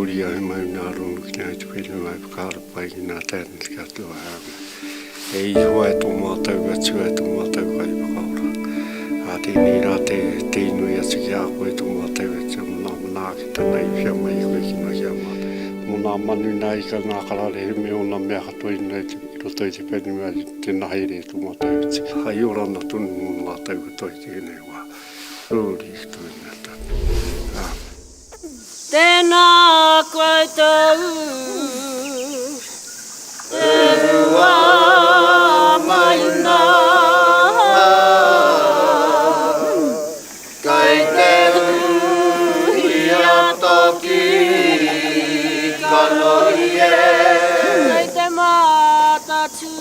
uri ai mai nā ronu ki nai te whenua mai whakaara pai ki nā tēnei te katoa hanga. E ihua e tō mātau atu e tō mātau kai whakaora. A tēnei rā te inui atu ki a koe tō mātau atu mō nā Manaaki tanai whia mai koe ki nā kia mātau. Mō nā manu nai ka nā karare he me o nā mea katoi nei te roto i te whenua te nahere tō mātau atu. Hai ora nā tunu mō mātau katoi te nei wā. Rōri i tō nā tatu. Tēnā koutou, te rua mai nā, kei te uhi a toki kanoi e, kei te mātatu,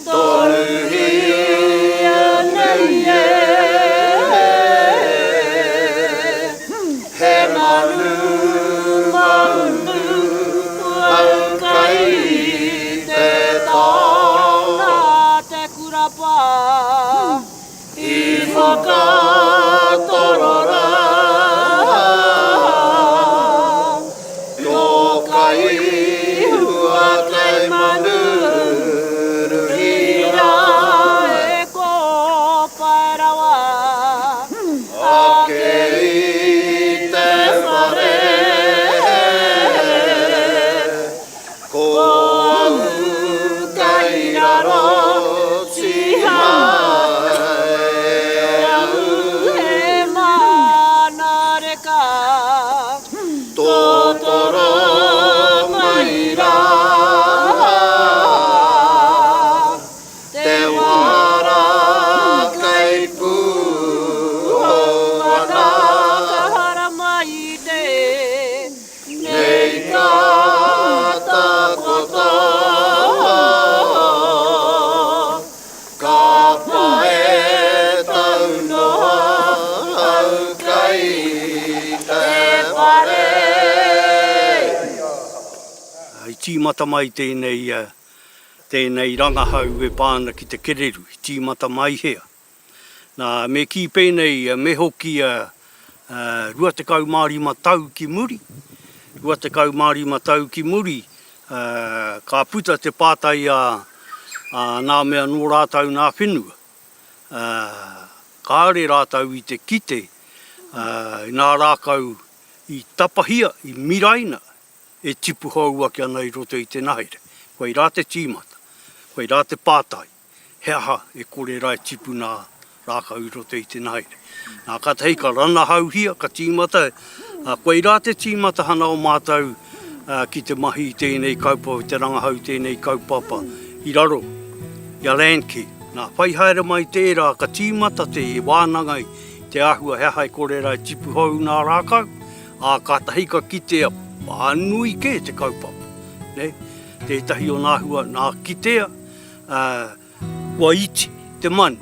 tonu hia nei e. Tīmata mai tēnei rangahau e pāna ki te Kererū, tīmata mai hea. Nā me ki pēnei me hoki rua te kau mārima tau ki muri. Rua te kau mārima tau ki muri, ka puta te pātai nā mea nō rātau nā whenua. Kāre rātau i te kite, nā rākau i tapahia, i miraina. E tipu haua ki ana i roto i te nahere. Koe rā te tīmata, koe rā te pātai, he aha e kore rā e tipu nā rākau i roto i te nahere. Nā ka tei ka rana hau hia, ka tīmata, koe rā te tīmata hana o mātou ki te mahi i tēnei kaupapa, te rangahau tēnei kaupapa, i raro, ia landke. Nā whai haere mai tērā, ka tīmata te wānangai, te ahua he aha e kore rā e tipu hau nā rākau, ka tahi ka kitea, anui ke te kaupapa, ne? Tētahi o nā hua, nā kitea, waiti te manu.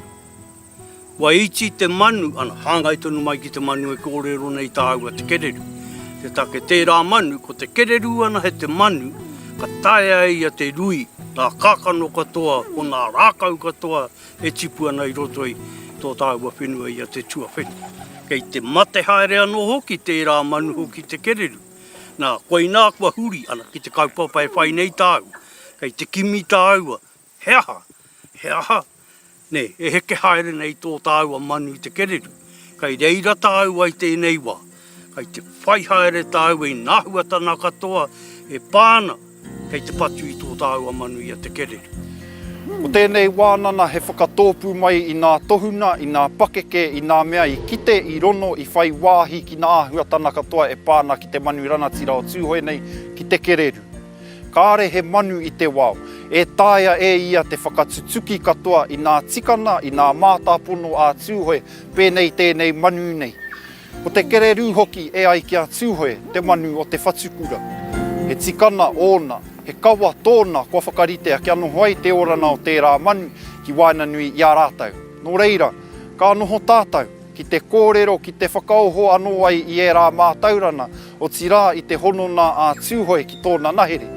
Waiti te manu, ana hāngai tonu mai ki te manu e kōrero nei tāua te Kererū. Te take tērā manu, ko te Kererū ana he te manu, ka taea ia te rui, nā kākano katoa, o nā rākau katoa, e tipu ana i roto i tō tāua whenua ia te Tuawhenua. Kei te mate haere anō hoki tērā manu hoki te Kererū. Nā, koe nā kua huri ana ki te kaupapa e whai nei tāu, kei te kimi tāua, he aha, ne, e heke haere nei tō tāua manu te Kererū, kei reira tāu ai tēnei wā, kei te whai haere tāu e nāhua tana katoa, e pāna, kei te patu i tō tāua manu ia te Kererū. O tēnei wānana he whakatōpu mai i nā tohuna, i nā pakeke, i nā mea i kite, i rono, i whai wāhi ki nā ahuatana katoa e pāna ki te manu ranatira o Tuawhenua ki te Kererū. Kāre he manu i te wao, e tāia e ia te whakatutuki katoa i nā tikana, i nā mātāpono a Tuawhenua, pēnei tēnei manu nei. O te Kererū hoki e ai ki a Tuawhenua, te manu o te whatukura. He tikana ōna, he kawa tōna kua whakaritea ki anō hoai te orana o tērā manu ki Wainanui i a rātau. Nō reira, ka noho tātou ki te kōrero, ki te whakaoho anō ai i e rā mātaurana o tirā i te honona a Tuawhenua ki tōna nahere.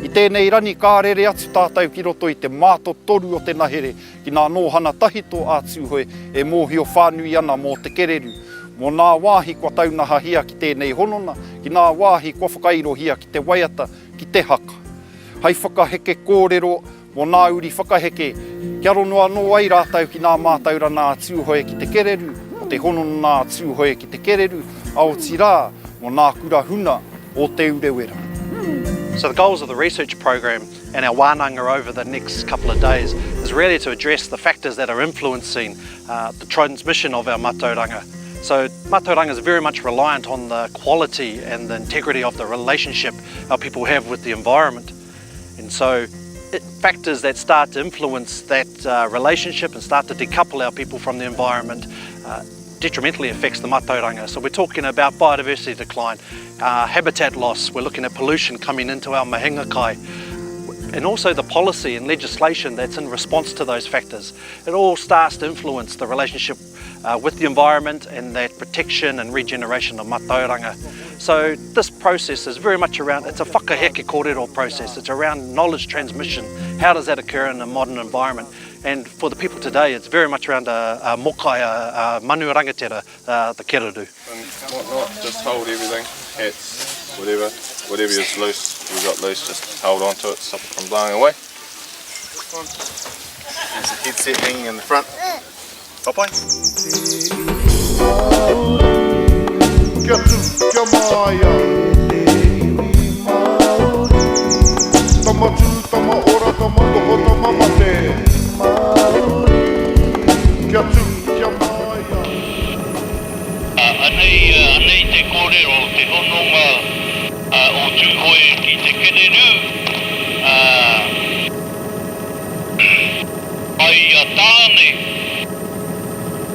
I tēnei rani kārere atu tātou ki roto i te māto toru o te nahere ki nā nōhana tahito a Tuawhenua e mōhio whānui ana mō te Kererū. Mō nā wāhi kua taunaha hia ki tēnei honona, ki nā wāhi kua whakairo hia ki te waiata, ki te haka. Hei whakaheke kōrero, mō nā uri whakaheke, kia ronua no ai rātau ki nā mātaura nā tūhoe ki te Kererū, o te honona nā tūhoe ki te Kererū, Aotirā, mō nā Kura Huna o Te Urewera. So the goals of the research program and our wānanga over the next couple of days is really to address the factors that are influencing the transmission of our mātauranga. So mātauranga is very much reliant on the quality and the integrity of the relationship our people have with the environment. And so factors that start to influence that relationship and start to decouple our people from the environment detrimentally affects the mātauranga. So we're talking about biodiversity decline, habitat loss, we're looking at pollution coming into our mahinga kai, and also the policy and legislation that's in response to those factors. It all starts to influence the relationship with the environment and that protection and regeneration of mātauranga. So this process is very much around, it's a whakaheke kōrero process, it's around knowledge transmission. How does that occur in a modern environment? And for the people today, it's very much around a mokai, a manu rangatira, the Kererū. And whatnot, just hold everything, hats, whatever is loose, you've got loose, just hold on to it, stop it from blowing away. There's a headset hanging in the front. Papai. Kia tu, kia maia. Tama tu, tama ora, tama toho, tama mate. Kia tu, kia maia. Anei te kōrero, te hononga o tūhoe ki te Kererū. Ai tāne,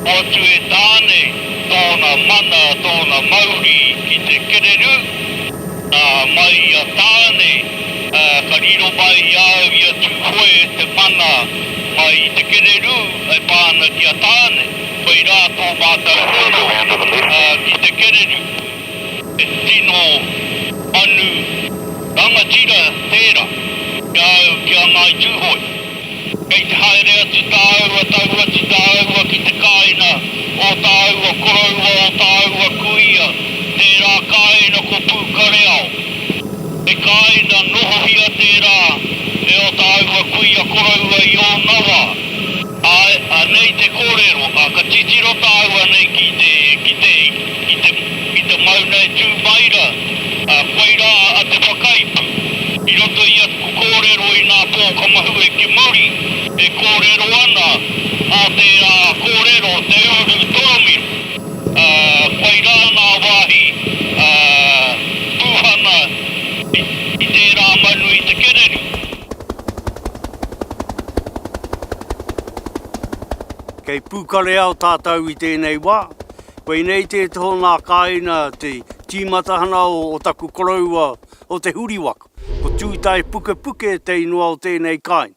atu e tāne, tōna mana, tōna mauri ki te Kererū. Mai a tāne, ka riro mai au i a tūhoe te mana mai te Kererū, e pāna ki a tāne. Pai rā tō mātauranga ki te Kererū. E tino anu rangatira tērā, kia ngai tūhoe. Kei te haere atu tāua ki te kāina, o tāua koraua, o tāua kuia, tērā kāina ko pūkareao. E kāina noho hia tērā, e o tāua kuia koraua i o nawa. Nei te kōrero, ka titiro tāua nei ki te mauna e tūmaira, koe rā a te whakaipu. I roto i atu kōrero i nā pō kamahu e ki muri, e kōrero ana, a tērā kōrero te uru toromiru. Koe rā nā wāhi pūhana i tērā manu i te Kererū. Kei pūkare au tātou i tēnei wā. Koe nei te tōna kāina te tīmatahana o taku koraua o te huriwaka. Ko tūtai puke te inua o tēnei kāina.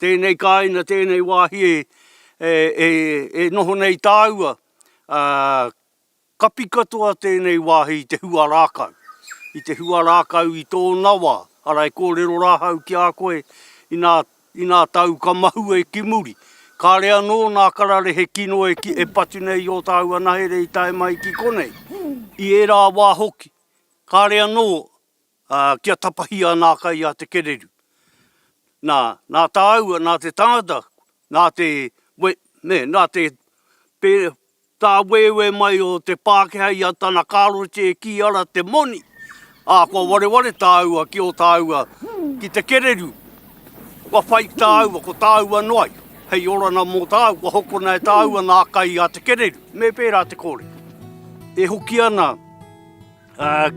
Tēnei kāina, tēnei wāhi e noho nei tāua. Kapi katoa tēnei wāhi i te hua rākau. I te hua rākau i tōna wā. Arai kōrero rāhau ki a koe i nā tau kamahu e ki muri. Ka rea no nā karare he kino e patu nei o tāua nahere i tae mai ki konei. I e rā wā hoki. Ka rea no kia tapahia nā kai a te Kererū. Nā tāua, nā te tangata, nā te tā wewe mai o te Pākehā i a tana kārote e ki ara te moni. Kua ware tāua ki o tāua ki te Kererū. Kua whai tāua, ko tāua noai. Hei orana mō tāu, kua hokona e tāua nā kai a te Kererū. Me pērā te kore. E hoki ana,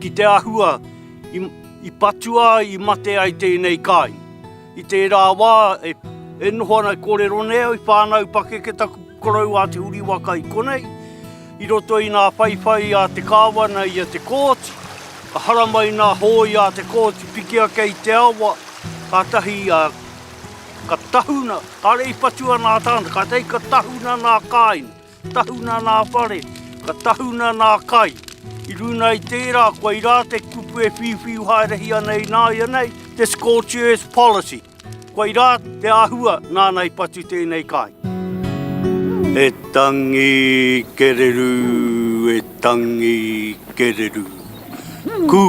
ki te ahua, i patua i mate ai tēnei kai. I tērā wā, e noho ana kōrero neo i whānau pake ke taku korau a te uriwaka i konei. I roto i nā whaiwhai a te kawana i a te kōti. Ka haramai nā hoi a te kōti pikia kei te awa. Ka tahi ka tahuna, ka rei patua nā tāna, ka tei ka tahuna nā kāina, tahuna nā whare, ka tahuna nā kai. I runa i tērā, koe i rā te kupu e whiwhiu haerehi anei nāia nei, te Scorchers policy. Koe i rā te ahua nānei patu tēnei kai. E tangi Kererū, e tangi Kererū. Kū.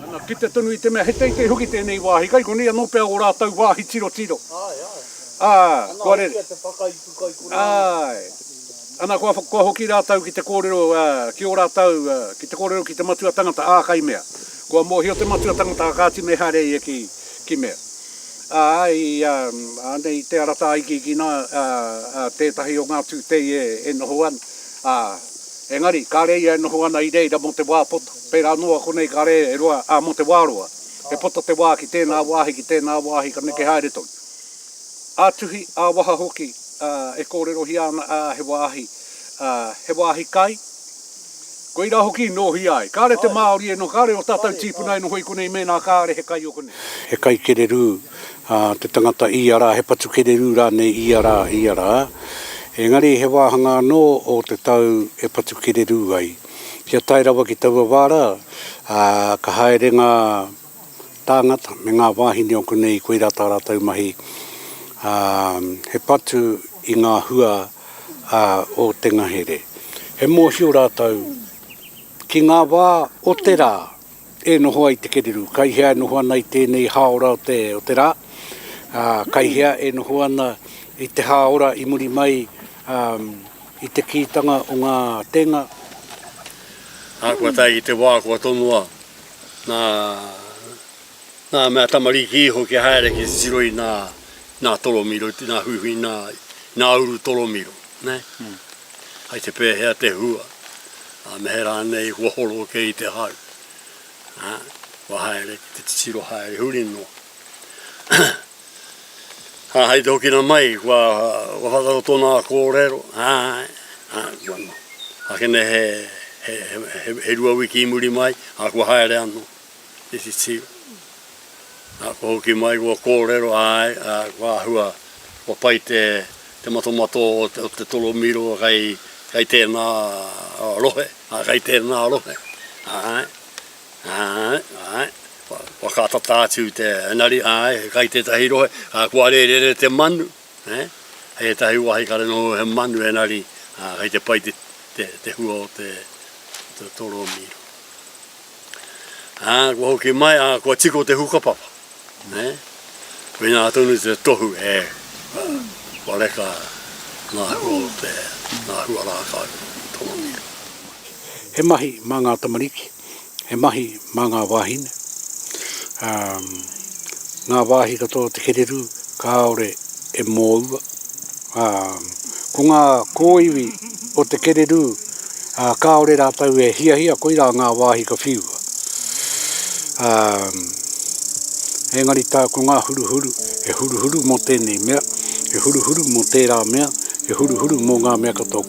Ana, ki te tonu I te mea, he teitei hoki tēnei wāhi, kai ko nia no pēa o rātau wāhi tiro. Kua rere. Ai. Ana, kua hoki rātau ki te kōrero, ki o rātau, ki te kōrero ki te matua tangata ākai mea. Kua mōhio te matua tangata ākāti me hare ia ki mea. Anei te arata aiki ki nā tētahi o ngā tūtei e noho ana. Engari, kāre ia e noho ana I reira mo te wā poto. Pērā noa konei kāre e roa, mo te wāroa. E poto te wā ki tēnā wāhi, ka neke haere tonu. Ātuhi, āwaha hoki, e kōrero hi ana he wāhi kai. Koe ira hoki no hi ai. Kāre te Māori e no, kāre o tātou tīpuna e no hoi konei mēnā kāre he kai o konei. He kai Kererū, te tangata I ara, he patu Kererū rānei I ara. Engari he wāhanga no o te tau e patu Kererū ai. Kia tai rawa ki taua wāra, ka haere ngā tāngata me ngā wāhine o konei koe rā tā rātau mahi. He patu I ngā hua o te ngahere. He mōhio rātau, ki ngā wā o te rā, e noho ai te Kererū. Kai hea e noho ana I tēnei haora o te rā. Kai hea e noho ana I te haora I muri mai I te kitanga o ngā tenga. Kua tai I te wā, kua tonua. Nā mea tamariki iho ki haere ki siroi nā tolomiro, nā huhui, nā uru tolomiro. Ai te pēhea te hua. Me he rānei kua holo ke I te hau. Kua haere ki te siro haere huri noa. Hai te hoki na mai, kua whakaro tōna kōrero. Hakene he rua wiki I muri mai, kua haere anō. I te tiro. Kua hoki mai, kua kōrero, kua hua, kua pai te matomato o te tolomiro kai tēnā rohe. Kai tēnā rohe. Wakata tātu te anari, kai tētahi rohe, kua rere te Manu. Hei tahi wahi kare no he Manu enari, kai te pai te hua o te tolomiro. Kua hoki mai, kua tiko te hukapapa. Whenua tonu te tohu kua reka ngā hua o ngā hua rākau tolomiro. He mahi mā ngā tamariki, he mahi mā ngā wāhine. Ngā wāhi katoa te Kererū, ka aore e mōua. Ko ngā kōiwi o te Kererū, ka aore rātau e hia koira ngā wāhi ka whiua. Engari tā ko ngā huruhuru, e huruhuru mo tēnei mea, e huruhuru mo tērā mea, e huruhuru mo ngā mea katoa.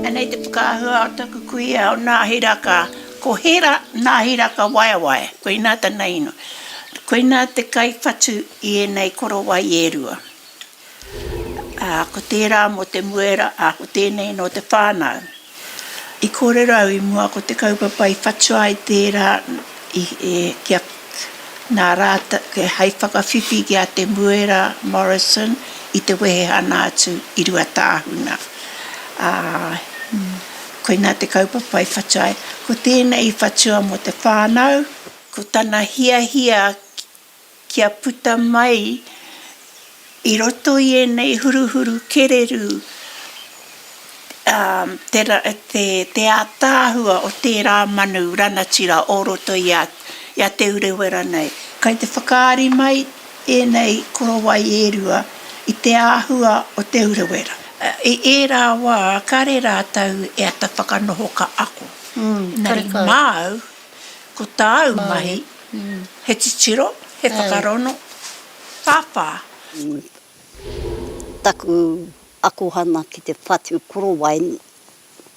Anei te whakahua o taku kuia o nā hiraka, ko hera nā hiraka waiawai, koe nā tanei ino. Koe nā te kai whatu I enei koro wai e rua. Ko tērā mo te muera, ko tēnei no te whānau. I kore rau I mua ko te kaupapai whatua I tērā kia nā rāta, ke hei whakawhiwhi kia te muera Morrison I te wehe ana atu I Ruatāhuna. Koe nā te kaupapai whatua, ko tēnei whatua mo te whānau, ko tana hia kia puta mai I roto I enei huruhuru Kererū te ātāhua o tērā manu ranatira o roto I a Te Urewera nei. Kai te whakaari mai enei korowai e rua I te āhua o Te Urewera. E rā wā, kare rātau e ata whakanoho ka ako. Nari māu, ko tāu mahi, he titiro, he whakarono, pāpā. Taku ako hana ki te whatu korowai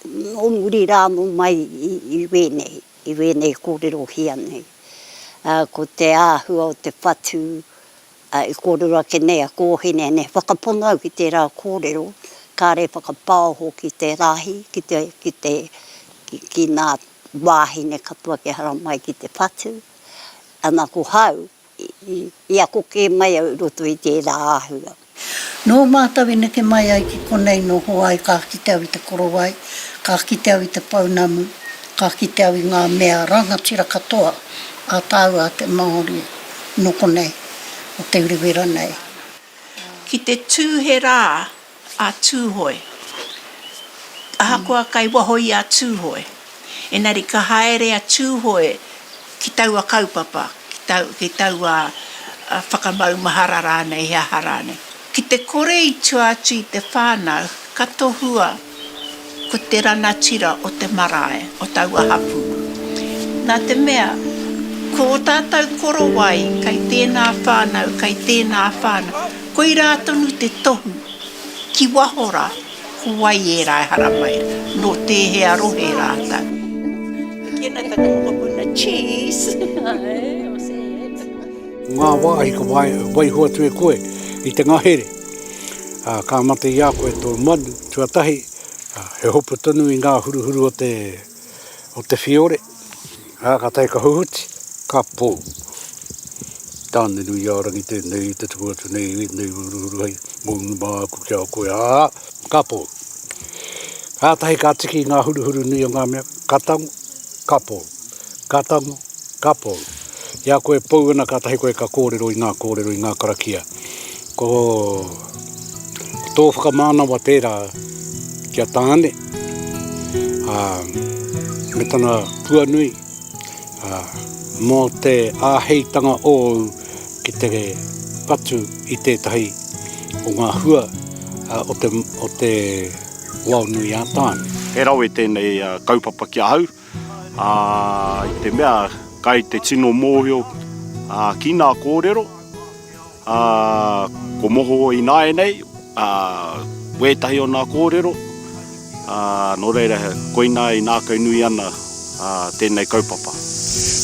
o muri rā mo mai I wēnei kōrero hia nei. Ko te āhua o te whatu, I kōrero ake nei a kōhine ne whakapono au ki te rā kōrero, ka re whakapāho ki te rahi, ki nā wāhine katoa ke hara mai ki te whatu. Ana ko hau, I ako ke mai au roto I te rā āhua. Nō mātawina ke mai ai ki konei no hoa I ka kite au I te korowai, ka kite au I te paunamu, ka kite au I ngā mea rangatira katoa a tāua te Māori no konei o Te Urewera nei. Ki te tūhera a tūhoi, ahakoa kai wahoi a tūhoi, enari ka haere a tūhoi ki taua kaupapa, ki taua whakamau mahara rānei hea harane. Ki te kore I tuatu I te whānau, ka tohua ko te ranatira o te marae, o taua hapu. Nā te mea, ko o tātou korowai, kai tēnā whānau, kai tēnā whānau, ko I rātonu te tohu, ki wahora, ko wai e rai haramai, no te hea rohe rātau. Kena taka mokopuna cheese. Ngā wāhi ka waihua tue koe I te ngahere. Ka mate I a koe tō manu, tuatahi, he hopu tonu I ngā huruhuru o te whiore. Ka tai ka huhuti, ka pō. Tāne nui ārangi tēnei, te tuatu nei huruhuru hei, mōnu māku kia o koe, ka pō. Ka tai ka tiki ngā huruhuru nui o ngā mea, ka tango, ka pō. Ka tango, ka pō. Ia koe pouana ka tahi koe ka kōrero I ngā karakia. Ko tō whakamānawa tērā kia tāne. Me tana puanui. Mō te āheitanga o ki te patu I tētahi o ngā hua o te waunui a tāne. He rau e tēnei kaupapa kia hau. I te mea kai te tino mōhio ki nā kōrero. Ko moho I nāe nei, wētahi o nā kōrero. Nō reira, koina I nā kaunui ana tēnei kaupapa.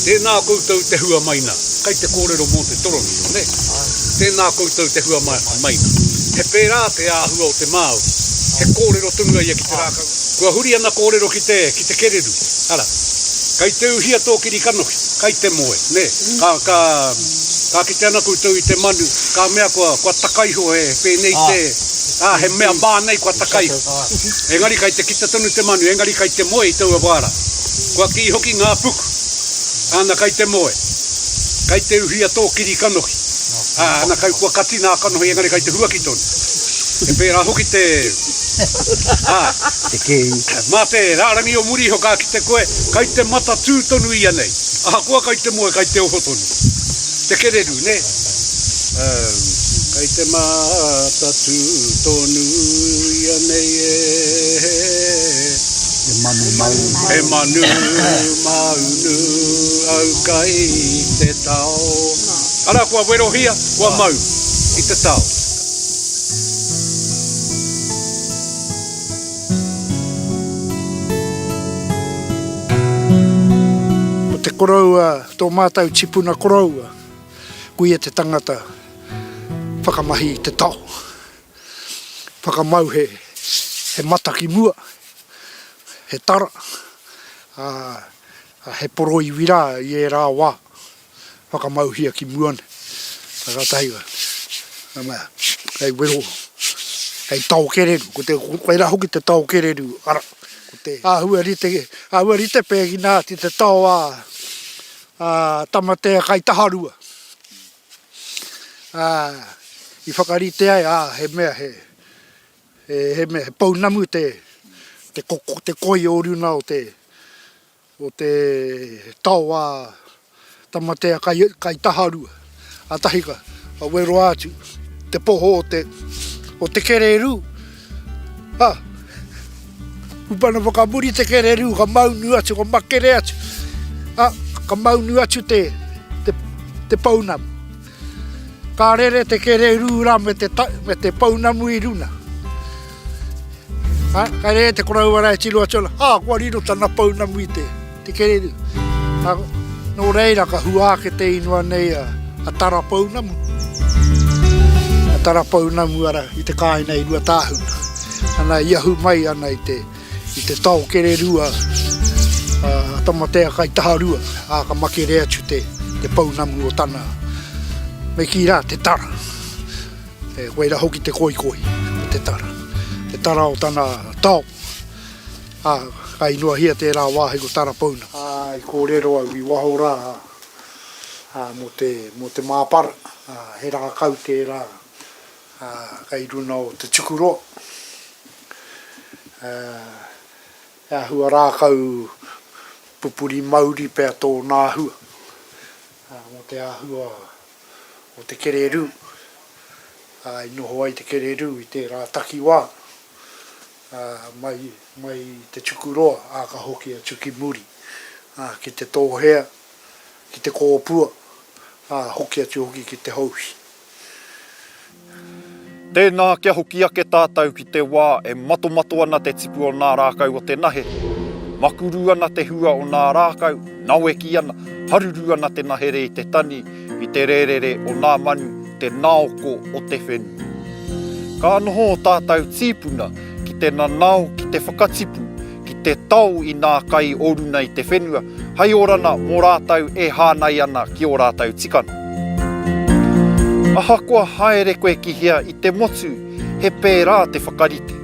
Tēnā koutou te hua maina, kai te kōrero mō te toromiro, ne? Tēnā koutou te hua maina. He pērā te āhua o te māu, he kōrero tunga ia ki te rākau. Kua huri ana kōrero ki te Kererū, ara. Kai te uhia tō kiri kanohi, kai te moe, ne? Ka ki te ana koutou I te manu, ka mea kua takaiho e pēnei te, he mea bānei kua takaiho. Engari kai te kita tonu te manu, engari kai te moe I taua wāra. Kua ki hoki ngā puku, ana kai te moe, kai te uhia tō kiri kanohi. Ana kai kua kati nā kanohi, engari kai te huaki tonu. E pērā hoki te... Te kei. Mā te rārangi o muri ho kā ki te koe, kai te mata tūtonu ia nei. Kua kai te moe, kai te oho tonu. Te Kererū, ne? Kai te mata tūtonu ia nei e manu. E manu, maunu, au kai te tau. Ara kua werohia, kua mau, I te tau. Te koroua, tō mātau tipuna koroua, kuia te tangata whakamahi te tau. Whakamau he mataki mua, he tara, he poroi wira I e rā wā. Whakamau hia ki muane. Whakatahiwa. Hei wero, hei tau Kererū, ko te koeira hoki te tau Kererū, ara. Āhua rite pēki nā te tau tamatea kai taharua. I whakarite ai, he mea he paunamu te koi o runa o te tau tamatea kai taharua. A tahika, a wero atu, te poho o te Kererū. Upana whakamuri te Kererū, ka maunu atu, ka makere atu. Ka maunu atu te paunamu. Ka rere te Kererū rā me te paunamu I runa. Kai re te Kura Huna e chilua chola. Kua riro tana pauna mui te Kererū. Nō reira ka hua ke te inua nei a tara pauna mu. A tara pauna mu ara i te kāina i Ruatāhuna. Ana i ahu mai ana i te tau Kererū a tamatea kai taharua. Ka make rea tu te pauna mu o tana. Me ki rā te tara. Koeira hoki te koi te tara. Te tara o tana tau. Ka inua hia te rā wāhe ko tara pauna. I kōrero au i waho rā mo te māpara. He rā kau te rā kai runa o te tukuroa. Hua rā kau pupuri mauri pēr tō nāhua. Mo te ahua o te Kererū. I noho ai te Kererū i te rā takiwā. Mai te tukuroa ka hoki a tuki muri. Ki te tōhea, ki te kōpua, hoki atu hoki ki te hauhi. Tēnā kia hoki ake tātou ki te wā e mato ana te tipu o nā rākau o te nahe. Makuru ana te hua o nā rākau, naueki ana, haruru ana te nahere i te tani, i te rerere o nā manu, te naoko o te whenua. Ka noho o tātou tīpuna ki te nanau, ki te whakatipu, ki te tau i nā kai oruna i te whenua, hai orana mō rātou e hānai ana ki o rātou tikana. Ahakoa haere koe ki hea i te motu, he pērā te whakarite.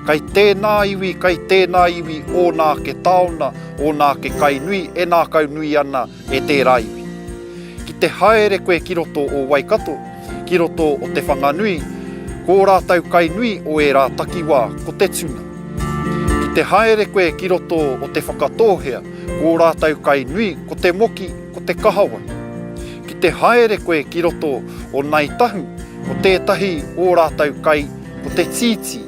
Kai tēnā iwi o nā ke taona, o nā ke kai nui, e nā kau nui ana e tērā iwi. Ki te haere koe ki roto o Waikato, ki roto o te whanganui, ko rātou kai nui o e rā takiwā ko te tuna. Ki te haere koe ki roto o te whakatōhea, ko rātou kai nui ko te moki, ko te kahawai. Ki te haere koe ki roto o nei tahu, ko tētahi o rātou kai, ko te titi.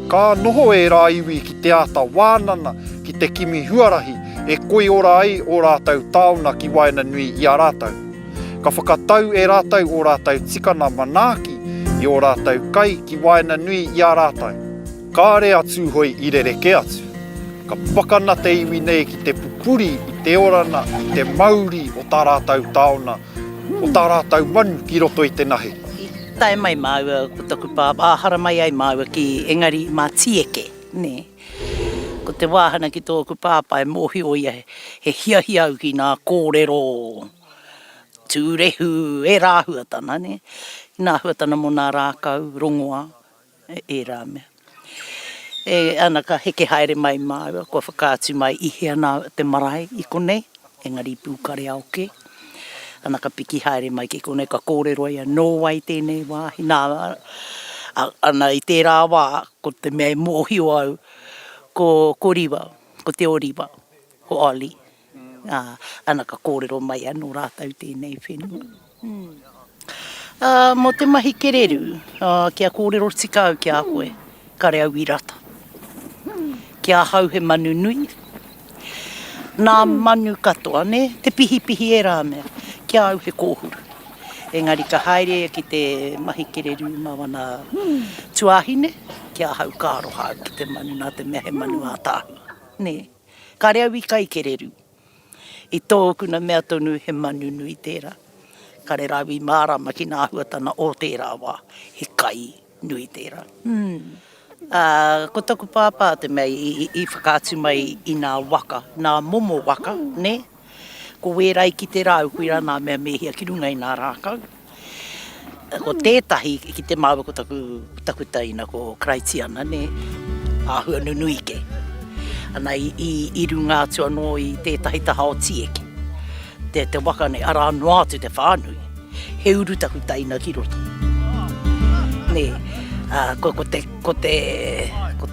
Ka noho e rā iwi ki te ata wānana, ki te kimi huarahi, e koi ora ai o rātou tauna ki waina nui i a rātou. Ka whakatau e rātou o rātou tikana Manaaki, i o rātou kai ki waina nui i a rātou. Ka rea atu hoi i rereke atu. Ka pakana te iwi nei ki te pupuri, i te orana, i te mauri o tā rātou taona, o tā rātou manu ki roto i te nahe. Tai mai māua ko taku pāpā, ahara mai ai māua ki engari mā tieke, ne. Ko te wāhana ki tōku pāpā e mōhi o ia he hiahia au ki nā kōrero, tūrehu, e rāhuatana, ne. Nā huatana mo nā rākau, rongoa, e rā mea. E anaka heke haere mai māua, ko whakaatu mai ihe ana te marae i konei, engari pūkare aoke. Anaka piki haere mai ki konei ka kōrero ia nō wai tēnei wāhi. Nā, ana i tērā wā, ko te mea mōhi o au, ko riwa, ko te oriwa, ko oli. Anaka kōrero mai anō rātau tēnei whenua. Mo te mahi Kererū, kia kōrero tikau ki a koe, kare au i rata. Kia hau he manu nui. Nā manu katoa, ne? Te pihi e rā mea. Kia au he kōhuru. Engari ka haere ki te mahi Kererū mawana tuahine, kia hau kāroha ki te manu nā te mea he manu ātāhua. Ne? Ka rea wi kai Kererū. I tōku na mea tonu he manu nui tērā. Ka rea wi mārama ki nā huatana o tērā wā. He kai nui tērā. Ko taku pāpā te mea i whakātu mai i nā waka, nā momo waka, ne? Ko wērai ki te rau, kuira nā mea mehia ki runga i nā rākau. Ko tētahi ki te māua ko taku taina ko Kraitiana, ne? Āhua nunuike. Ana i runga atu anō i tētahi taha o tieke. Te waka ne ara anō atu te whānui. He uru taku taina ki roto. Ne? Ko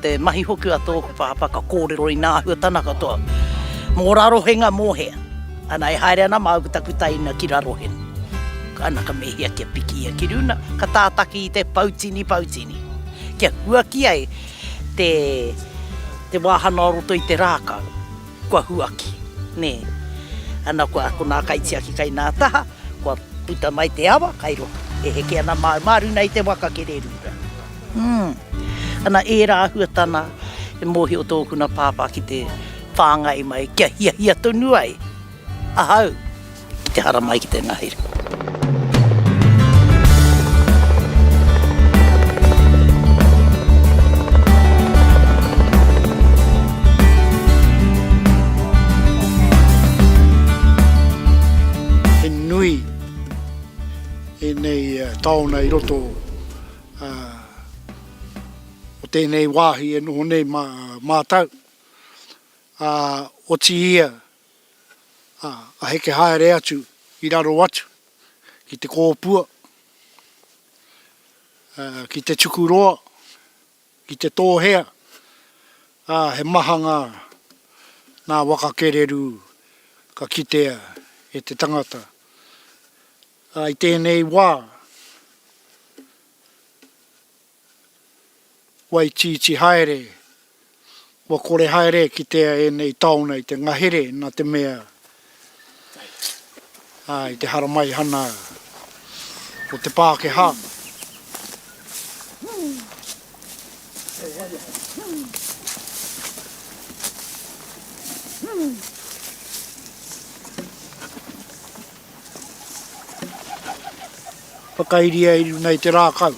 te mahi hoku a tōku pāpā ka kōrero i nā huatana katoa. Mō rarohenga mōhea. Ana e haere ana māu taku taina ki rarohenga. Ana ka mehia kia piki ia ki runa. Ka tātaki i te pautini. Kia huaki ai te wāhana roto i te rākau. Kua huaki. Ne. Ana ko nā kaitiaki kai nā taha. Kua puta mai te awa kai roto. E heke ana maruna i te waka Kererū. Ana e rāhuatana e mohi o tōkuna pāpā ki te whāngai mai kia hia tonu ai. Ahau, ki te hara mai ki te ngahiru. E nui e nei taona i roto o tēnei wāhi e noho nei mātau. O ti ia a heke haere atu i raro atu ki te kōpua, ki te tukuroa, ki te tōhea, he mahanga nā waka kererū ka kitea e te tangata. I tēnei wā, wai titi haere, wa kore haere ki te e nei tauna i te ngahere nā te mea. I te haramai hana o te Pākehā. Whakairia i runei te rākau,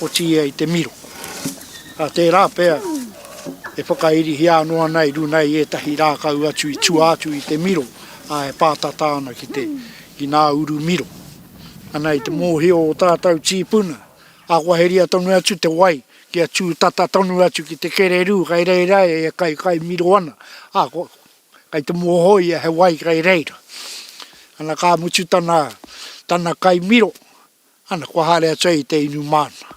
o tia i te miro. Te rā pēr, e whakairi hi anō nei runei e tahi rākau atu i tua atu i te miro, e pātatāna ki te i nā uru miro. Anei te mōhio o tātou tīpuna, a waheria tonu atu te wai, ki a tū tata tonu atu ki te Kererū, kai reirei e kai miro ana. Kai te mōhoi e he wai kai reira. Ana kā mutu tana kai miro, ana kua hare atu i te inu mana.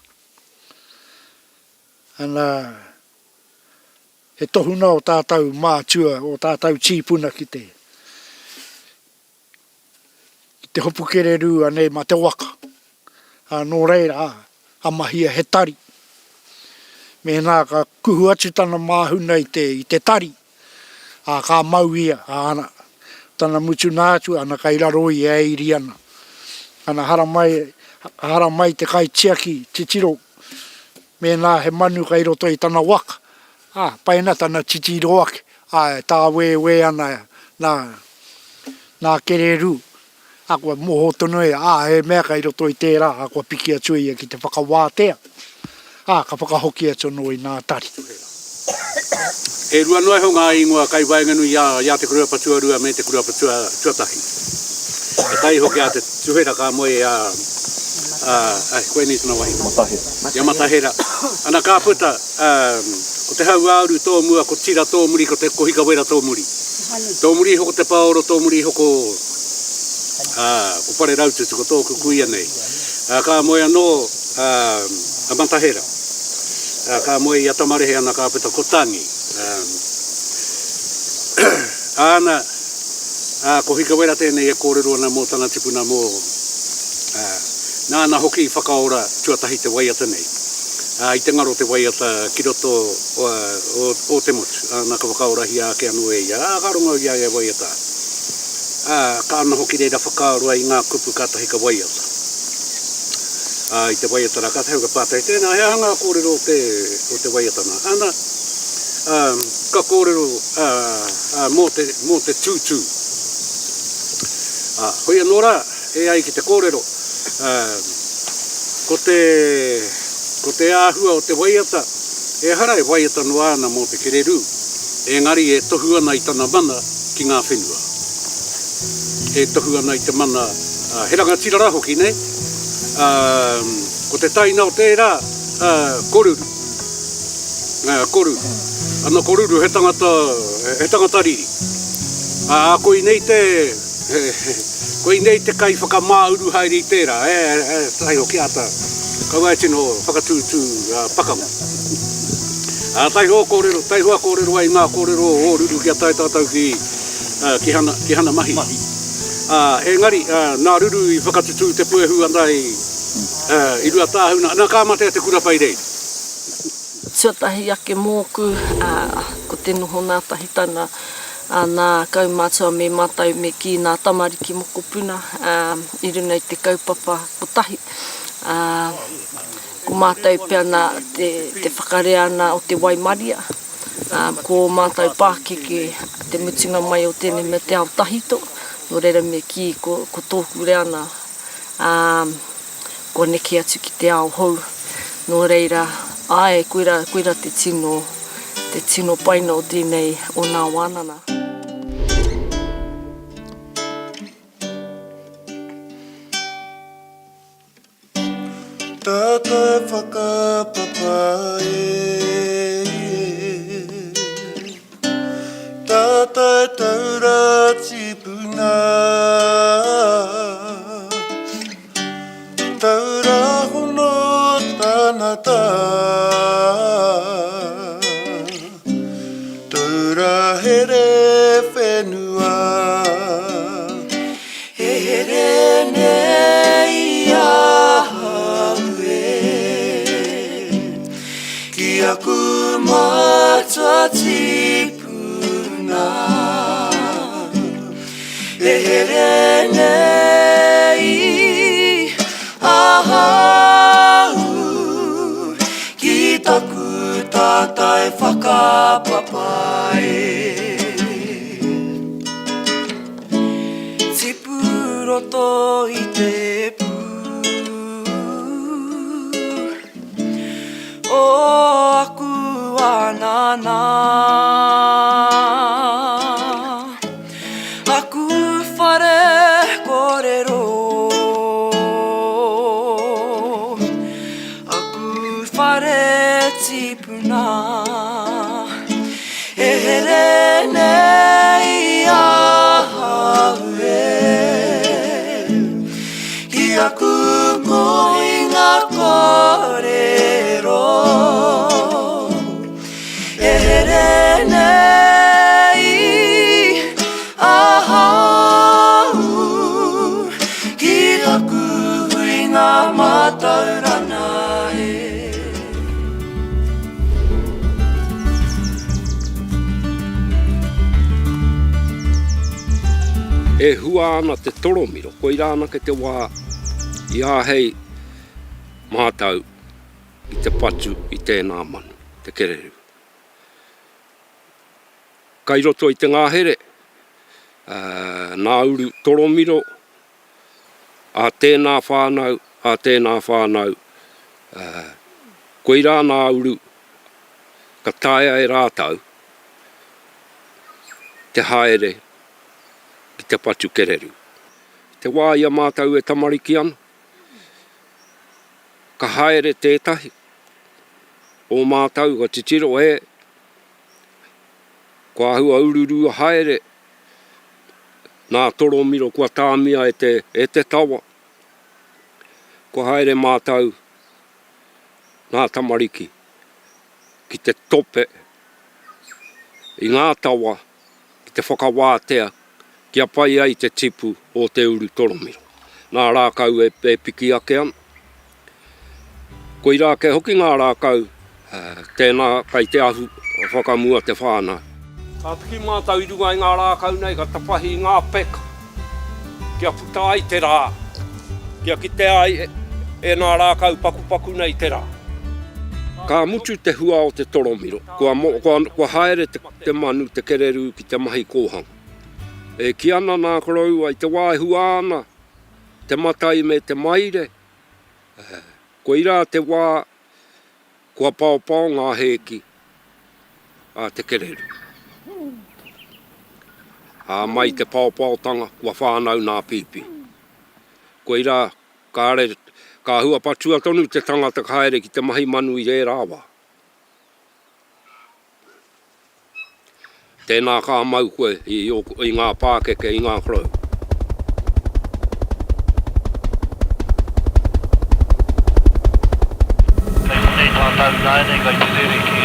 Ana he tohuna o tātou mātua, o tātou tīpuna ki te hopu Kererū anei ma te waka. Nō reira, a mahia he tari. Me nā ka kuhu atu tana māhuna i te tari. Ka mau ia, ana. Tana mutu nātu, ana kai raroi e iri ana. Ana hara mai te kai tiaki, te tiro. Me nā he manu kai roto i tana waka. Paina tana titiro ake. Tā we ana nā Kererū. Akua moho tono e, he mea kai roto i tērā, akua piki atu ia ki te whakawātea. Ka whakahoki atu no i nā tari. E rua noe ho ngā ingoa kai wainganu ia te kurua patua rua me te kurua patua tuatahi. E kai hoki a te tuhera ka moe koe ni tuna wahi. Matahera. Ia matahera. Ana ka puta, ko te hau auru tō mua, ko tira tō muri, ko te kohika wera tō muri. Tō muri hoko te paoro, tō muri hoko ko pare rautu tuko tōku kuia nei. Ka moe anō a matahera. Ka moe i atamarehe ana ka pita kotangi. Ana ko hika wera tēnei e kōrero ana mō tana tipuna mō nāna hoki i whakaora tuatahi te waiata nei. I te ngaro te waiata ki roto o te motu. Nā ka whakaora hi a ke anu e ia. Ka rongo ia e waiata. Ka ana hoki reira whakaorua i ngā kupu kātahi ka waiata. I te waiata rā, ka te hauka pātai tēnā, he hanga kōrero o te waiata nā. Ana, ka kōrero mō te tūtū. Hoi anōra, e ai ki te kōrero, ko te āhua o te waiata, e hara e waiata no ana mō te Kererū, engari e tohu ana i tana mana ki ngā whenua. E tohu ana i te mana, he ranga tirara hoki ne, ko te taina o tērā, koruru. Koruru. Ana koruru he tangata riri. Koe nei te kai whakamāuru haere i tērā, tai hoki ata, kaua e tino whakatūtū pakamu. Tai hoa kōrero ai ngā kōrero o ruru kia tai tātou ki hana mahi. Engari, nā ruru i whakatutu te puehu andai i Ruatāhuna, nā kāmatea te kura pai rei. Tuatahi ake mōku, ko te noho nā tahitana, nā kaumātua me mātau me ki nā tamariki moko puna, i runa i te kaupapa o tahi. ko mātou pia na te whakarea ana o te Waimaria. Ko mātou Pākeke te mutinga mai o tēnei me te ao tahito. No reira me ki ko tōku reana ko neke atu ki te ao hou. No reira, koira te tino paina o tēnei o nā wānana. Tātai whakapapa Tātai taura tipuna Taura hono tanata Taura here whenua Here nei ahaue Ki aku mata tipuna Here nei ahau Ki taku tātai whakapapai Tipu roto i te pū O aku anana Aku whare korero Aku whare tipuna Here nei ahaue Ki aku moinga korero Here nei ahau Ki aku huinga mātauranga E hua ana te toromiro, koira ana ke te wā I āhei mātau I te patu I tēnā manu, te Kererū. Kai roto I te ngāhere, nā uru toromiro, a tēnā whānau, koira nā uru, ka taia e rātau, te haere, I te patu Kererū. Te wā ia mātau e tamariki ana. Ka haere tētahi. O mātau ka titiro e. Kua hua ururu a haere. Nā toromiro kua tāmia e te tawa. Kua haere mātau. Nā tamariki. Ki te tope. I ngā tawa. Ki te whakawātea. Kia pai ai te tipu o te uru toromiro. Nā rākau e piki ake ana. Koira ke hoki ngā rākau, tēnā kai te ahu whakamua te whānau. Ka piki mātau I runga I ngā rākau nei, ka tapahi I ngā peka. Kia puta ai te rā. Kia kite ai e nā rākau paku nei te rā. Ka mutu te hua o te toromiro. Kua haere te manu, te Kererū ki te mahi kōhanga. E ki ana nā korau ai te wā hua ana, te matai me te maire. Ko ira te wā, kua pao ngā heki a te Kererū. A mai te pao tanga, kua whānau nā pipi. Ko ira, ka hua patua tonu te tangata haere ki te mahi manu I re rāwa. Tēnā kā mau koe I ngā Pākeke, I ngā korau. Nei tātou nāne, kai te rere ki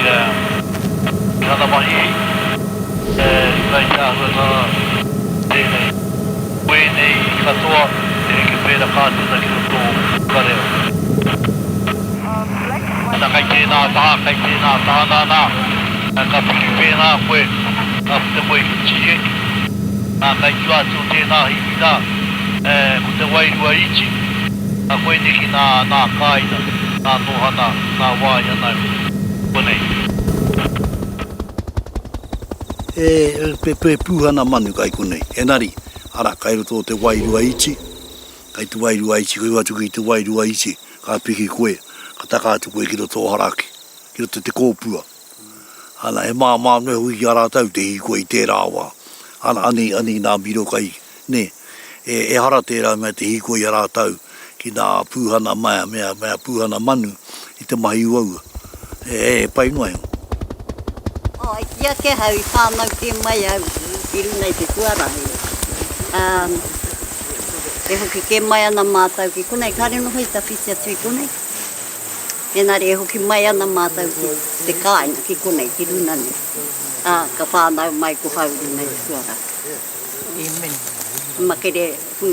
hana mahi. Kai tāhua nā tēnei. Wēnei katoa, te heke pēra kātuna ki tō kareo. Ana kai tēnā taha nā. Ka piki pēnā koe. Ka te moe whiti e. Kai tu atu tēnā hiwi nā. Ko te wairua iti. Koe neki nā kāina. nā tōhana, nā wāhina, konei. Pe pūhana manu kai konei. Enari, ara, kai roto te wairua ichi. Kai tu wairua ichi, kai watu ki te wairua ichi. Ka piki koe, ka taka atu koe ki ro tōharaki. Ki ro te kōpua. Ana, he mā noe hui ki aratau te hi koe i tērā wā. Ana, ani nā miro kai, ne. E hara tērā mea te hi koe i aratau. Ki nā pūhana mea pūhana manu i te mahi uaua. Pai noa heo. Ia ke hau i whānau te mai au i runei te tuarahi. E hoki ke mai ana mātau ki konei, kāre noho i tawhiti atu i konei. Enari e hoki mai ana mātau ki te kāina ki konei, ki runane. Ka whānau mai ko hau runei te tuarahi. Amen. Makere, ku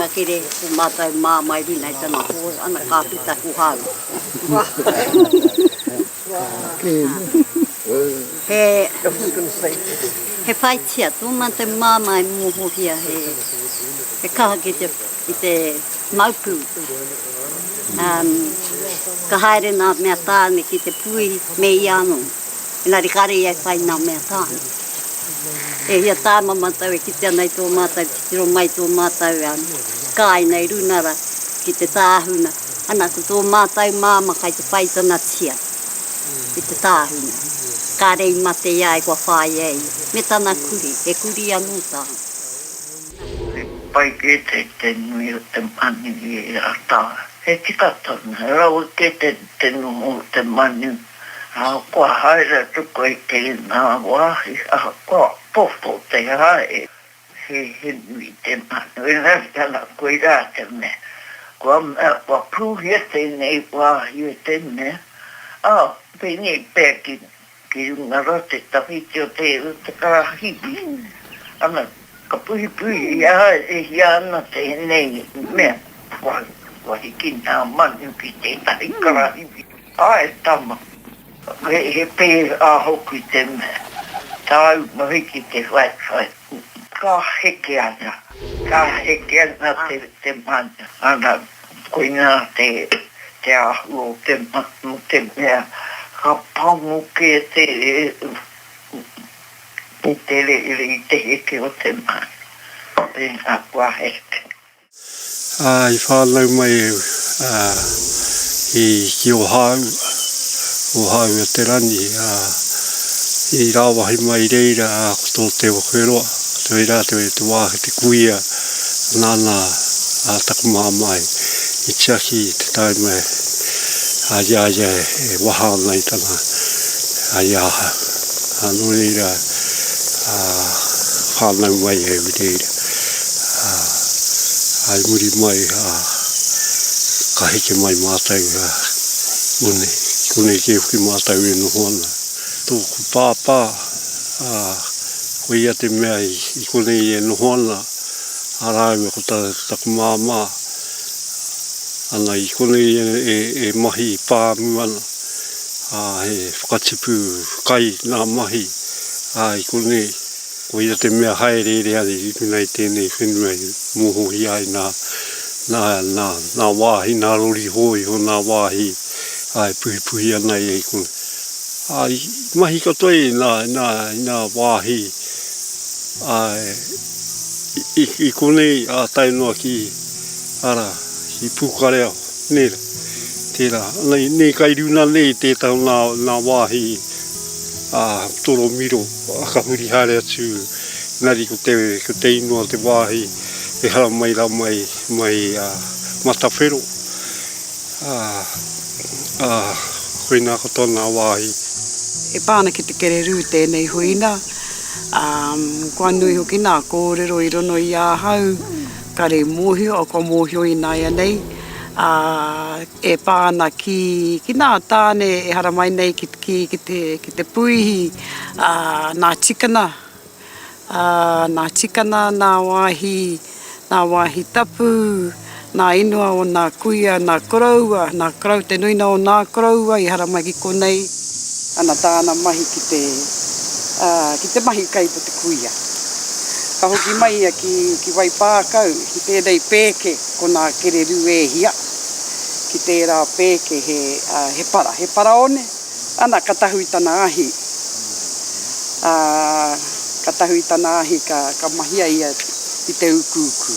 mātau mā mai runei tana ho, ana kāpita ku hau. He whaitia, tō mā te māmai mōhohia he kaha ki te maupu. Ka haere nā mea tāne ki te pui me i anō. Enari kare iai whai nā mea tāne. E hia tāma mātau e ki te anei tō mātau, ki tiro mai tō mātau kai nei runara ki te tāhuna. Ana ko tō mātau māma kai te whaitana tia. I te tāhuna. Kārei mate iai kua whai ei. Me tana kuri, e kuri anō tā. Pai ke te nui o te manu i a tā. He tika tona, rau ke te nuho o te manu. Kua haere tuko i te nā wāhi, kua pofo te hae. He nui te manu, e nari tala koe rā te me. Kua pūhia te nei wāhi e te me. Pēni pē ki runga te tawhiti o te karahibi. Ana, ka puhi e hiana te nei mea. Kua hiki nā manu ki te tahi karahibi. E tama. He pē a hoku i te mea. Tāu mahiki te whai. Ka heke ana. Ka heke ana te manu. Ana, koe nā te ahu o te manu te mea. Ka pangu ke te i te heke o te manu. E ngā kua heke. I whānau mai ki o hau o te rani. I rāwahi mai reira koto te Whenua. Te wera te wāhi te kuia nāna takumā mai. I tiaki te taime ia e wahana i tana ia anu reira whanau mai e reira ai muri mai ka heke mai mātau kune ke huki mātau e no hona tōku pāpā ko ia te mea i kone e no hona arau ko taku māmā ana i kone e mahi pāmu ana. He whakatipu kai nā mahi. I kone ko ia te mea haere ere ane i kunei tēnei whenua i moho i ai nā wāhi, nā rori hoi ho nā wāhi. Puhi ana i kone. Mahi katoa i nā wāhi. I kone a tainoa ki ara. I pūkareo, nera, tērā. Nei kai runa nei tētau nā wāhi toro miro, ka huri hare atu, nari ko te inua te wāhi, e hara mai matawhero. Koe nā koto nā wāhi. E pāna ki te Kererū tēnei huina, kua nui hoki nā kōrero i rono i āhau, kare mōhio o ko mōhio i nai anei. E pāna ki nā tāne e hara mai nei ki te puihi nā tikana. Nā tikana, nā wāhi tapu, nā inua o nā kuia, nā koraua, te nuina o nā koraua i hara mai ki konei. Ana tāna mahi ki te mahi kai po te kuia. Ka hoki mai ki wai pākau, ki tēnei pēke ko nā Kererū e hia. ki tērā pēke he para one, ana katahui tana ahi. Katahui tana ahi ka mahia ia i te ukuku.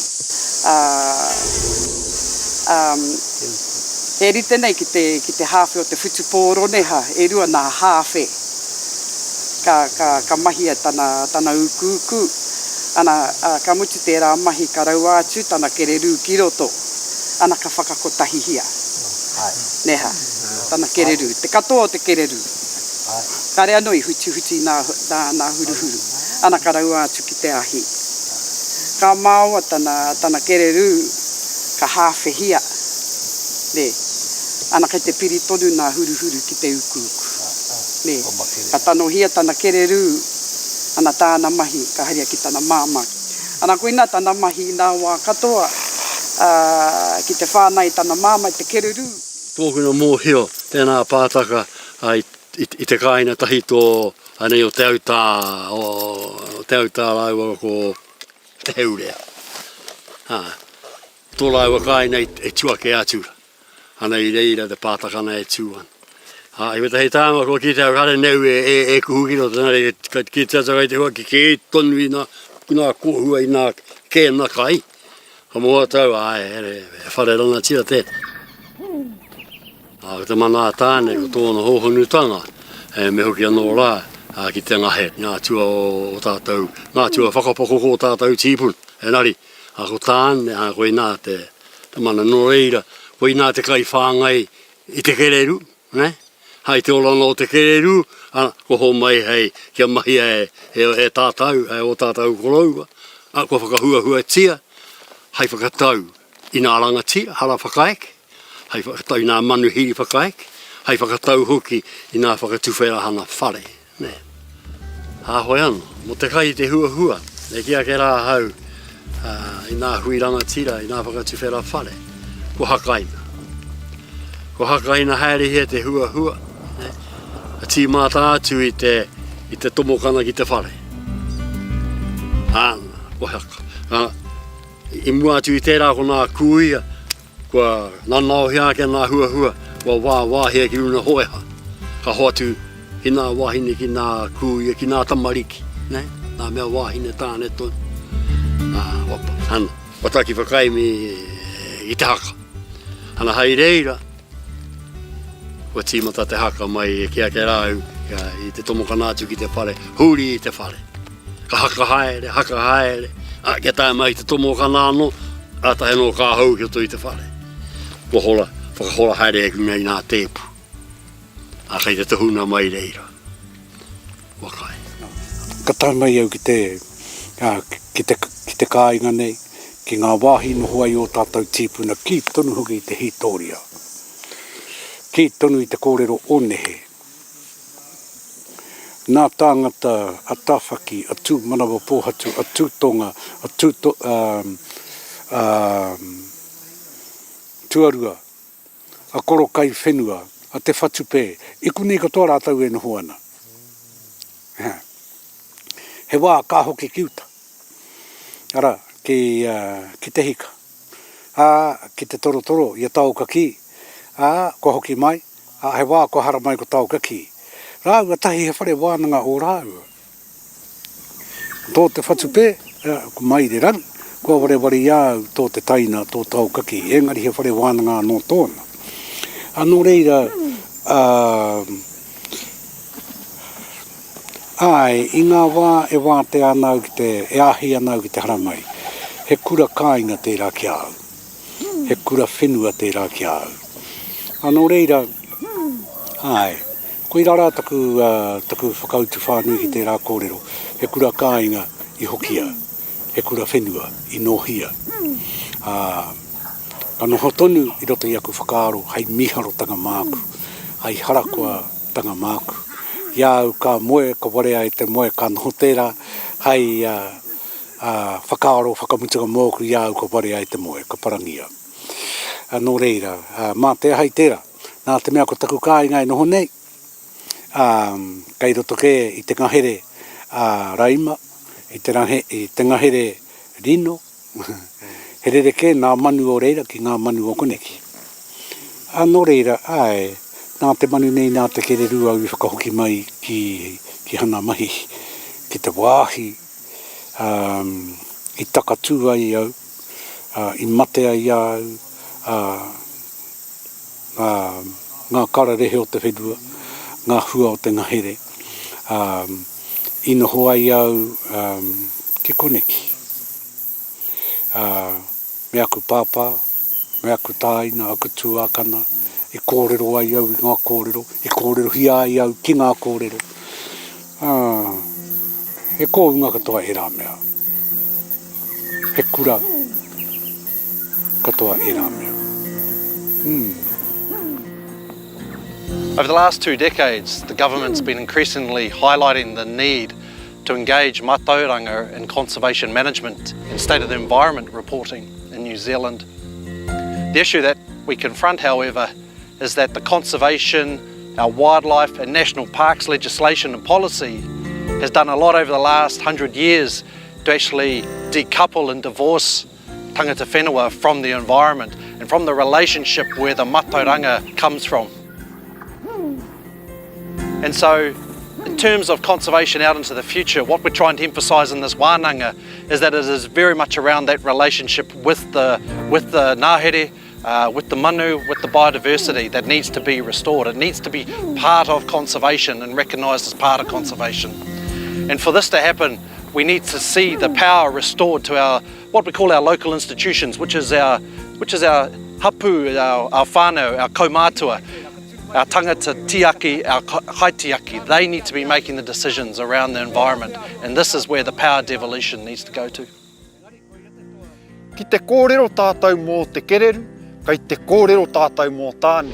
E rite nei ki te hawhi o te whutupōro neha, e rua nā hawhi. Ka mahia tana ukuku. Ana ka mutu tērā mahi ka rau atu tana Kererū ki roto. Ana ka whakakotahihia. Neha, tana Kererū. Te katoa o te Kererū. Ka rea noi huti nā huruhuru. Ana ka rau atu ki te ahi. Ka māua tana Kererū ka hawhihia. Ne, ana kei te piri tonu nā huruhuru ki te ukuku. Ne, ka tanohia tana Kererū, ana tāna mahi ka haria ki tana māma. Ana koina tana mahi nā wā katoa ki te whānai tana māma i te Kererū. Tōkuna mōhio, tēnā pātaka i te kāina tahi tō anei o te autā laua ko Te Urewera. Tō laua kāina e tuake atura. Ana i reira te pātakana e tūan. I weta hei tāma ko ki te aukare neu e kuhukiro tana re ki te atakai te hua ki ke tonu i nā kohua i nā kēna kai. Ka mua tau, e whare rana tira te. Te mana tāne ko tōna hohonutanga, me hoki anō rā ki te ngahe, ngā tua o tātou, ngā tua whakapoko ko tātou tīpun. E nari, ko tāne, koe nā te mana no reira, koe nā te kai whāngai i te Kererū, ne? Hai te olana o te Kererū, ko ho mai hei kia mahi e tātou, o tātou koroua, ko whakahua tia, hai whakatau i nā rangatia, hara whakaeke, hai whakatau i nā manu hiri whakaeke, hai whakatau hoki i nā whakatuwhera hana whare. Ne. Hāhoi ana, mo te kai te hua, e kia ke rā hau i nā hui rangatira, i nā whakatuwhera whare, ko hakaina. Ko hakaina haere hea te hua, ne. A tī māta atu i te tomokana ki te whare. Ko haka. I mua atu i tērā ko nā kuia, kua nanao hea ke nā hua, kua wāhea ki runa hoeha. Ka hoatu i nā wahine ki nā kuia, ki nā tamariki, ne? Nā mea wahine tāne tonu. Hana, wataki whakaimi i te haka. Hana hei reira, kua tīmata te haka mai e kia ke rau, i te tomokana atu ki te whare, huri i te whare. Ka haka haere, kia tae mai te tomokana anō, tahe no ka hau ki o i te whare. Kua hola, whakahola haere e kunga i nā tēpu. Kei te tahuna mai reira. Wakai. Ka tae mai au ki te kāinga nei, ki ngā wāhi noho ai o tātou tīpuna, ki tonu hoki i te hitoria. Ki tonu i te kōrero onehe. Nā tāngata atawhaki, atu manawa pōhatu, atu tonga, tuarua, a koro kai whenua, a te whatupe, i kunei katoa rātau e noho ana. He wā ka hoki kiuta. Ara, ki te hika. Ki te torotoro, ia tau ka ki. Ko hoki mai, he wā ko hara mai ko tau ka ki. Rāua tahi he whare wānanga o rāua. Tō te whatupe, ko mai re rangi, ko ware iau tō te taina, tō tau ka ki. Engari he whare wānanga no tōna. Anō reira, i ngā wā e wā te anau ki te, e ahi anau ki te haramai. He kura kāinga tērā ki au. He kura whenua tērā ki au. Anō reira, koe rara taku whakautu whānui ki tērā kōrero. He kura kāinga i hokia. He kura whenua i nohia. Ka noho tonu i roto i aku whakaaro, hei miharo tanga māku. Hei harakua tanga māku. Iau ka moe, ka warea e te moe, ka noho tērā, hei whakaaro, whakamutunga mōku, iau ka warea e te moe, ka parangia. Nō reira, mā te ahai tērā, nā te mea ko taku kāinga e noho nei, kei roto ke i te ngahere raima, i te ngahere rino, he rere ke ngā manu o reira ki ngā manu o koneki. Anō reira, ai, nā te manu nei, nā te Kererū au I whakahoki mai ki hana mahi, ki te wāhi, I takatū ai au, I mate ai au, ngā kararehe o te whenua, ngā hua o te ngahere, I noho ai au ke koneki. Me aku pāpā, me aku tāina, aku tūākana, I kōrero ai au I ngā kōrero, I kōrero hia ai au ki ngā kōrero. He kōunga katoa he rā mea. He kura katoa he rā mea. Over the last 2 decades, the government's been increasingly highlighting the need to engage mātauranga in conservation management and state of the environment reporting in New Zealand. The issue that we confront, however, is that the conservation, our wildlife and national parks legislation and policy has done a lot over the last 100 years to actually decouple and divorce tangata whenua from the environment and from the relationship where the mātauranga comes from. And so, in terms of conservation out into the future, what we're trying to emphasise in this wānanga is that it is very much around that relationship with the ngāhere, with the Manu, with the biodiversity that needs to be restored. It needs to be part of conservation and recognised as part of conservation. And for this to happen, we need to see the power restored to our what we call our local institutions, which is our hapu, our whānau, our kaumātua, our tangata tiaki, our haitiaki. They need to be making the decisions around the environment, and this is where the power devolution needs to go to. Ki te kōrero tātou mō te Kererū, kai te kōrero tātou mō tāne.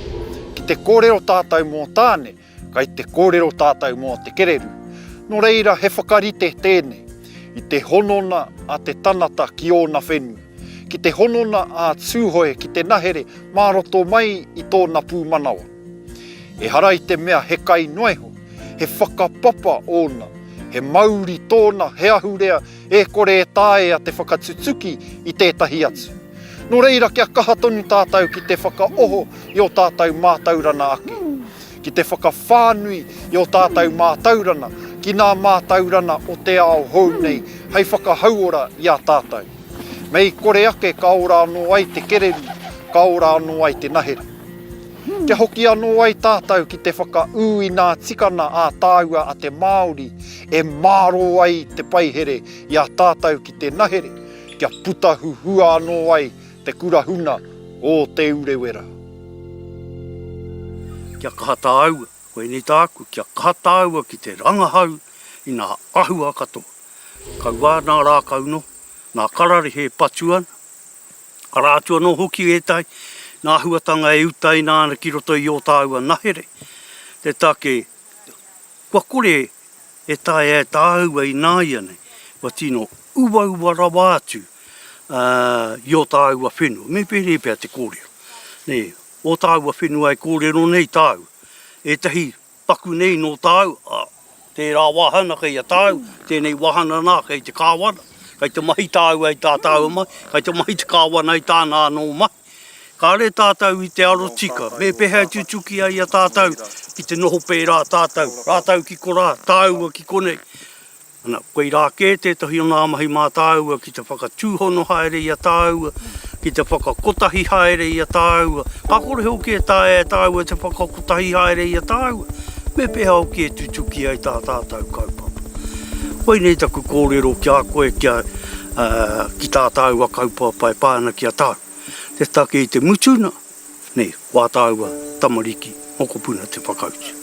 Ki te kōrero tātou mō tāne, kai te kōrero tātou mō te Kererū. No reira he whakarite tēnei, I te honona a te tanata ki ōna whenua. Ki te honona a tūhoe ki te nahere māroto mai I tōna pū Manawa. E hara I te mea he kai noeho, he whakapapa ōna, he mauri tōna, he ahurea, e kore e tāe a te whakatutuki I tētahi atu. No reira kia kaha tonu tātou ki te whakaoho I o tātou mātaurana ake. Ki te whakawhānui I o tātou mātaurana, ki nā mātaurana o te ao hou nei, hei whakahauora I a tātou. Mei kore ake ka ora anō ai te Kererū, ka ora anō ai te nahere. Te hoki anō ai tātou ki te whakaui nā tikana a tāua a te Māori, e māro ai te paihere I a tātou ki te nahere, kia putahuhua anō ai te Kura Huna o Te Urewera. Kia kaha tāua, koe nei tāku, kia kaha tāua ki te rangahau I nā ahua katoa. Kaua nā rākau no, nā karare he patuana, karātua no hoki e tai, nā huatanga e utai nāna ki roto I o tāua nahere. Te take, kua kore e tai e tāua I nāia nei, wa tino uwa rawa atu I o tāua whenua. Me pere pia te kōrero. Nei, o tāua whenua e kōrero nei tāu. E tahi paku nei no tāu, tērā wahana kei a tāu, tēnei wahana nā kei te kāwana, kei te mahi tāu ai tā tāu mai, kei te mahi te kāwana ai tāna anō mai. Ka re tātou I te aro tika, me peha tutuki ai a tātou, ki te noho pērā tātou, rātou ki korā, tāua ki konei. Ana, koe rā kē tētahi o nā mahi mā tāua, ki te whakatūhono haere I a tāua, ki te whakakotahi haere I a tāua. Ka kore hoki e tāe tāua te whakakotahi haere I a tāua, me peha hoki e tutuki ai tā tātou kaupapa. Koe nei taku kōrero kia koe kia ki tā tāua kaupapa e pāna ki a tāu. Te take I te mutuna, nei, wā tāua tamariki, moko puna te whakauti.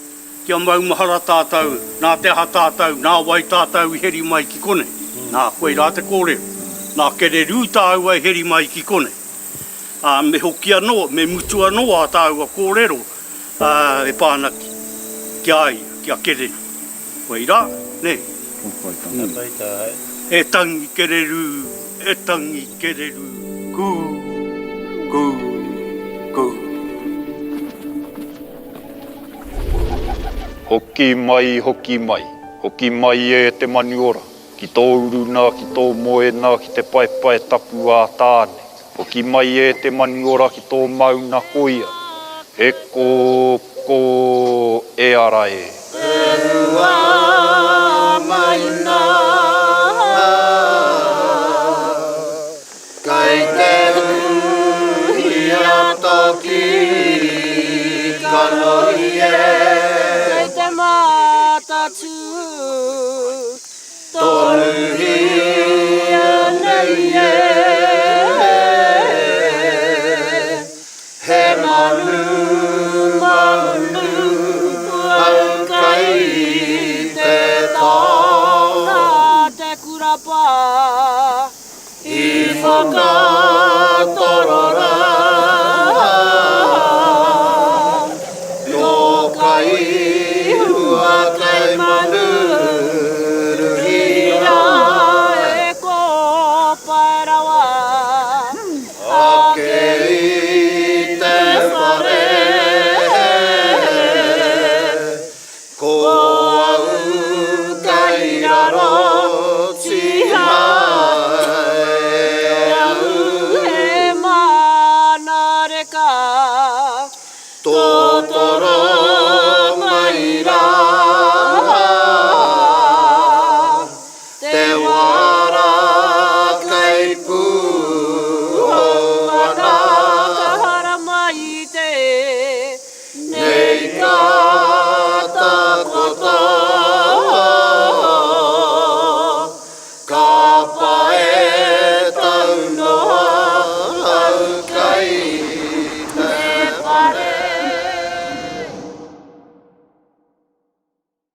Kia maumahara tātou, nā te aha tātou, nā wai tātou I heri mai ki kone, nā koe rā te kōrero, nā Kererū tāua I heri mai ki kone. Me hoki anō, me mutu anō a tāua kōrero, e pāna ki ai, kia Kererū. Koe rā, nei. E tangi Kererū, e tangi Kererū, kū. Hoki mai, hoki mai. Hoki mai e te manu ora. Ki tō uruna, ki tō moena, ki te paipai tapu a tāne. Hoki mai e te manu ora ki tō mauna koia. E ko e ara e. Rua maina Kai te hui a toki Kanoi e Kei te mātatu Tonu hia nei e He manu manu Au kai te tāna Te kurapa I whakatorora